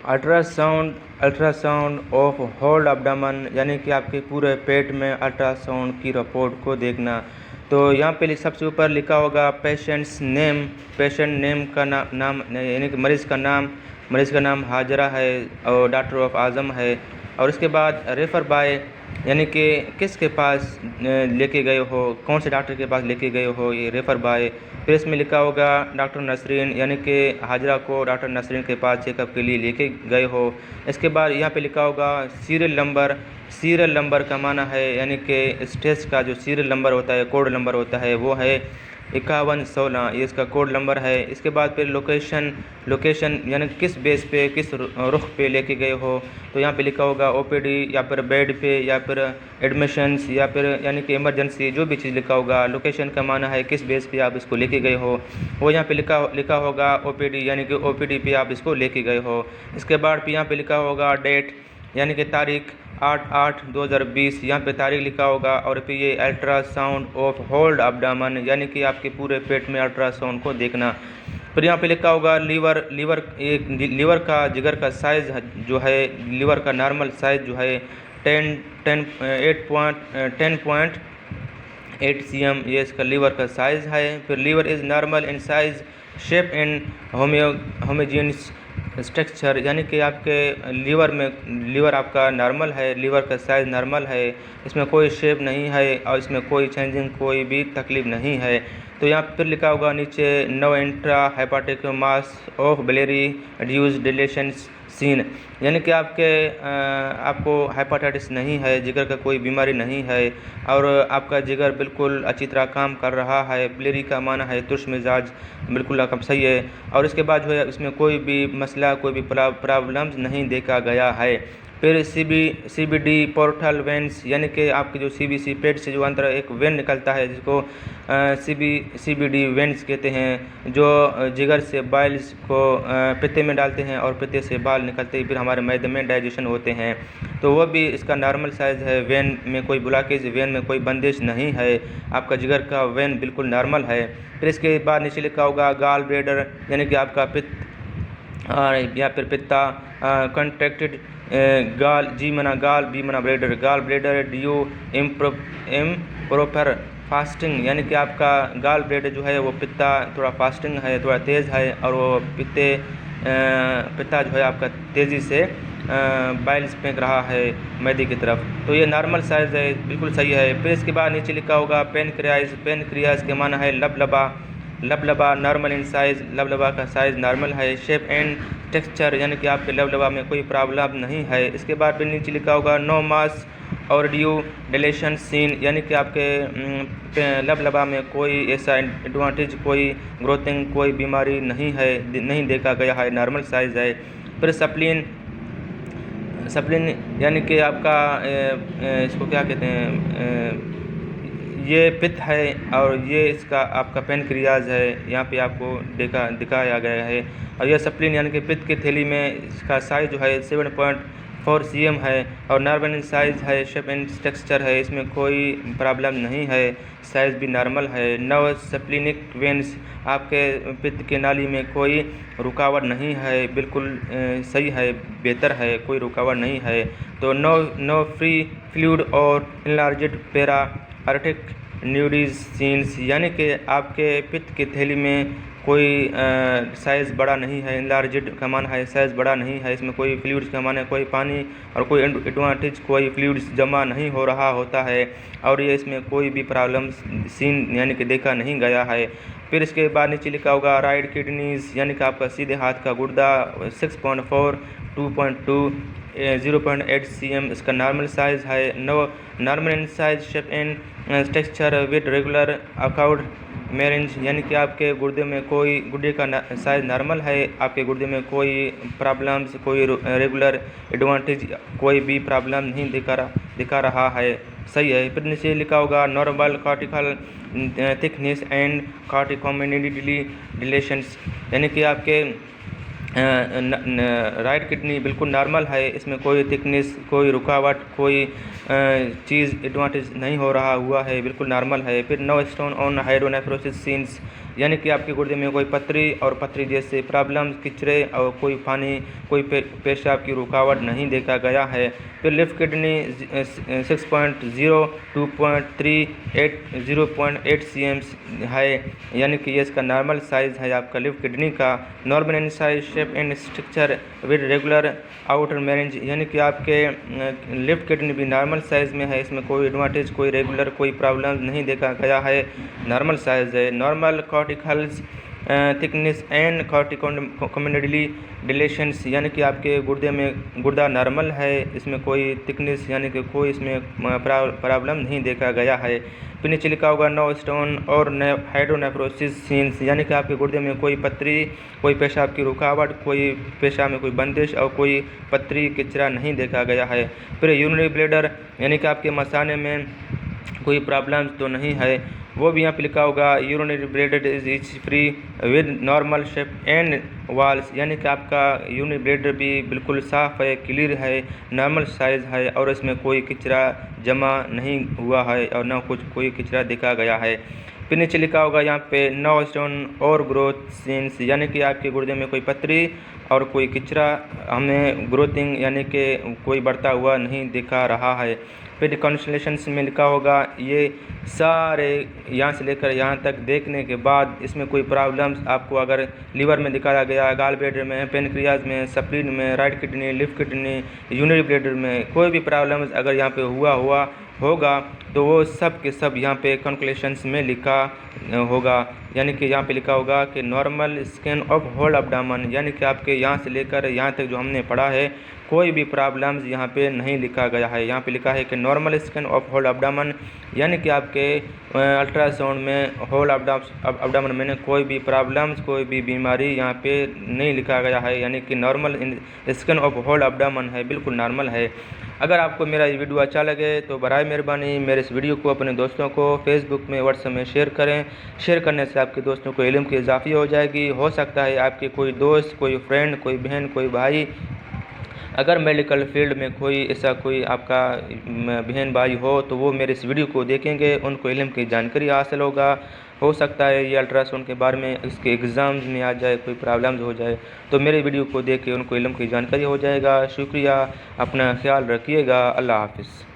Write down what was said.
Ultrasound ultrasound of hold अब्डामन, यानी कि आपके पूरे पेट में अल्ट्रासाउंड की रिपोर्ट को देखना। तो यहाँ पे सबसे ऊपर लिखा होगा पेशेंट नेम का नाम यानी कि मरीज़ का नाम हाजरा है और डॉक्टर ऑफ आज़म है। और उसके बाद रेफ़र बाय, यानी कि किसके पास लेके गए हो, कौन से डॉक्टर के पास लेके गए हो, ये रेफ़र बाय। फिर इसमें लिखा होगा डॉक्टर नसरीन, यानी कि हाजरा को डॉक्टर नसरीन के पास चेकअप के लिए लेके गए हो। इसके बाद यहाँ पे लिखा होगा सीरियल नंबर का माना है, यानी कि इस टेस्ट का जो सीरियल नंबर होता है, कोड नंबर होता है, वो है 5116, ये इसका कोड नंबर है। इसके बाद फिर लोकेशन यानी किस बेस पे, किस रुख पे लेके गए हो। तो यहाँ पे लिखा होगा ओपीडी या फिर बेड पे या फिर एडमिशंस या फिर यानी कि इमरजेंसी, जो भी चीज़ लिखा होगा। लोकेशन का माना है किस बेस पे आप इसको लेके गए हो, वो यहाँ पे लिखा होगा ओपीडी, यानी कि ओपीडी पे आप इसको लेके गए हो। इसके बाद यहाँ पे लिखा होगा डेट, यानी कि तारीख 8/8/2020, यहाँ पे तारीख लिखा होगा। और फिर ये अल्ट्रासाउंड ऑफ होल्ड अब्डामन, यानी कि आपके पूरे पेट में अल्ट्रासाउंड को देखना। फिर यहाँ पे लिखा होगा लीवर का जिगर का साइज़ जो है, लीवर का नॉर्मल साइज़ जो है 10.8 cm, ये इसका लीवर का साइज़ है। फिर liver is normal in size, shape and homogeneous structure, यानी कि आपके लीवर आपका नॉर्मल है, लीवर का साइज़ नॉर्मल है, इसमें कोई शेप नहीं है और इसमें कोई चेंजिंग, कोई भी तकलीफ नहीं है। तो यहाँ पर लिखा होगा नीचे no intra hepatic mass of biliary ducts dilations seen, यानी कि आपको हेपाटाइटिस नहीं है, जिगर का कोई बीमारी नहीं है और आपका जिगर बिल्कुल अच्छी तरह काम कर रहा है। बिलियरी का माना है तुर्श मिजाज, बिल्कुल आपका सही है। और इसके बाद जो है इसमें कोई भी मसला, कोई भी प्रॉब्लम्स नहीं देखा गया है। फिर CBD पोर्टल वेंस, यानी कि आपके जो CBC पेट से जो अंदर एक वेन निकलता है, जिसको CBD वेंस कहते हैं, जो जिगर से बाइल्स को पित्ते में डालते हैं और पित्ते से बाल निकलते ही फिर हमारे मैदे में डाइजेशन होते हैं। तो वो भी इसका नॉर्मल साइज़ है, वेन में कोई ब्लॉकेज, वेन में कोई बंदिश नहीं है, आपका जिगर का वेन बिल्कुल नॉर्मल है। फिर इसके बाद नीचे लिखा होगा गाल ब्लैडर, यानी कि आपका पित्त या फिर पित्ता कंट्रैक्टेड, गाल जी मना गाल, बी मना bladder, gall bladder due improper fasting, यानी कि आपका गाल ब्लैडर जो है वो पित्ता थोड़ा फास्टिंग है, थोड़ा तेज़ है और वो पित्ता जो है आपका तेज़ी से बाइल्स फेंक रहा है मैदे की तरफ। तो ये नॉर्मल साइज़ है, बिल्कुल सही है। फिर इसके बाद नीचे लिखा होगा पेनक्रियाज के माना है लबलबा नॉर्मल इन साइज़, लबलबा का साइज़ नॉर्मल है। शेप एंड टेक्सचर, यानी कि आपके लबलबा में कोई प्रॉब्लम नहीं है। इसके बाद फिर नीचे लिखा होगा नो मास और ड्यू डिलेशन सीन, यानी कि आपके लबलबा में कोई ऐसा एडवांटेज, कोई ग्रोथिंग, कोई बीमारी नहीं है, नहीं देखा गया है, नॉर्मल साइज़ है। फिर सप्लिन यानी कि आपका इसको क्या कहते हैं, ये पित्त है और ये इसका आपका पेनक्रियाज है, यहाँ पे आपको दिखाया गया है। और यह सप्लिन यानी कि पित्त की थैली में इसका साइज़ जो है 7.4 cm है और नॉर्मल साइज़ है, शेप एंड टेक्सचर है, इसमें कोई प्रॉब्लम नहीं है, साइज़ भी नॉर्मल है। नो सप्लिनिक वेंस, आपके पित्त के नाली में कोई रुकावट नहीं है, बिल्कुल सही है, बेहतर है, कोई रुकावट नहीं है। तो नो फ्री फ्लूइड और इनलार्ज्ड पेरा आर्टिक न्यूडीज सीन्स, यानी कि आपके पित्त की थैली में कोई साइज़ बड़ा नहीं है, इनलार्ज्ड का मान है साइज़ बड़ा नहीं है, इसमें कोई फ्लूइड्स का मान है, कोई पानी और कोई एडवांटेज, कोई फ्लूइड्स जमा नहीं हो रहा होता है और ये इसमें कोई भी प्रॉब्लम सीन यानी कि देखा नहीं गया है। फिर इसके बाद नीचे लिखा होगा राइट किडनीज़, यानी कि आपका सीधे हाथ का गुर्दा 6.4, 2.2, 0.8 cm, इसका नॉर्मल साइज़ है। Normal in size, shape and texture with regular अकाउड मैरेंज, यानी कि आपके गुर्दे का साइज़ नॉर्मल है, आपके गुर्दे में कोई प्रॉब्लम्स, कोई रेगुलर एडवांटेज, कोई भी प्रॉब्लम नहीं दिखा रहा है, सही है। फिर नीचे लिखा होगा नॉर्मल कार्टिकल थिकनेस एंड कार्टिकोमेनिडली डिलेशंस, यानी कि आपके राइट किडनी बिल्कुल नॉर्मल है, इसमें कोई थिकनेस, कोई रुकावट, कोई चीज़ एडवांटेज नहीं हो रहा हुआ है, बिल्कुल नॉर्मल है। फिर no stone on hydronephrosis seen, यानी कि आपके गुर्दे में कोई पथरी और पथरी जैसे प्रॉब्लम, किचरे और कोई पानी, कोई पेशाब की रुकावट नहीं देखा गया है। फिर लेफ्ट किडनी 6.0, 2.3, 0.8 cm है, यानी कि ये इसका नॉर्मल साइज़ है आपका लेफ्ट किडनी का। Normal in size, shape and structure with regular outer margins, यानी कि आपके लेफ्ट किडनी भी नॉर्मल साइज़ में है, इसमें कोई एडवांटेज, कोई रेगुलर, कोई प्रॉब्लम नहीं देखा गया है, नॉर्मल साइज़ है। नॉर्मल कॉर्टिकल्स थिकनेस एंड कॉर्टिकोमेडली डिलेशंस, यानी कि आपके गुर्दे में गुर्दा नॉर्मल है, इसमें कोई थिकनेस यानी कि कोई इसमें प्रॉब्लम नहीं देखा गया है। फिर नीचे लिखा होगा नो स्टोन और हाइड्रोनेफ्रोसिस सीन्स, यानी कि आपके गुर्दे में कोई पथरी, कोई पेशाब की रुकावट, कोई पेशाब में कोई बंदिश और कोई पथरी, किचरा नहीं देखा गया है। फिर यूरिनरी ब्लैडर, यानी कि आपके मसाने में कोई प्रॉब्लम तो नहीं है, वो भी यहाँ पे लिखा होगा। Urinary bladder is free with normal shape and walls, यानी कि आपका यूरिनरी ब्लैडर भी बिल्कुल साफ़ है, क्लियर है, नॉर्मल साइज़ है और इसमें कोई किचरा जमा नहीं हुआ है और ना कुछ कोई किचरा देखा गया है। फिर नीचे लिखा होगा यहाँ पे नो स्टोन और ग्रोथ सीन्स, यानी कि आपके गुर्दे में कोई पथरी और कोई किचरा हमें ग्रोथिंग यानी कि कोई बढ़ता हुआ नहीं दिखा रहा है। फिर कॉन्सलेशंस में लिखा होगा ये सारे यहाँ से लेकर यहाँ तक देखने के बाद इसमें कोई प्रॉब्लम्स आपको अगर लीवर में दिखाया गया, गाल ब्लैडर में, पेनक्रियाज में, स्प्लीन में, right kidney, left kidney, urinary bladder में कोई भी प्रॉब्लम्स अगर यहाँ पे हुआ होगा तो वो सब के सब यहाँ पे कंक्लूशंस में लिखा होगा, यानी कि यहाँ पे लिखा होगा कि normal scan of whole abdomen, यानी कि आपके यहाँ से लेकर यहाँ तक जो हमने पढ़ा है कोई भी प्रॉब्लम्स यहाँ पे नहीं लिखा गया है। यहाँ पे लिखा है कि normal scan of whole abdomen, यानी कि आपके अल्ट्रासाउंड में होल एब्डोमेन में कोई भी प्रॉब्लम्स, कोई भी बीमारी यहाँ पे नहीं लिखा गया है, यानी कि normal scan of whole abdomen है, बिल्कुल नॉर्मल है। अगर आपको मेरा ये वीडियो अच्छा लगे तो बराए मेहरबानी मेरे इस वीडियो को अपने दोस्तों को फेसबुक में, व्हाट्सएप में शेयर करें। शेयर करने से आपके दोस्तों को इल्म की इजाफी हो जाएगी। हो सकता है आपके कोई दोस्त, कोई फ्रेंड, कोई बहन, कोई भाई अगर मेडिकल फील्ड में कोई ऐसा कोई आपका बहन भाई हो तो वो मेरे इस वीडियो को देखेंगे, उनको इल्म की जानकारी हासिल होगा। हो सकता है ये अल्ट्रासाउंड के बारे में इसके एग्ज़ाम्स में आ जाए, कोई प्रॉब्लम्स हो जाए तो मेरे वीडियो को देख के उनको इल्म की जानकारी हो जाएगा। शुक्रिया, अपना ख्याल रखिएगा। अल्लाह हाफ़िज़।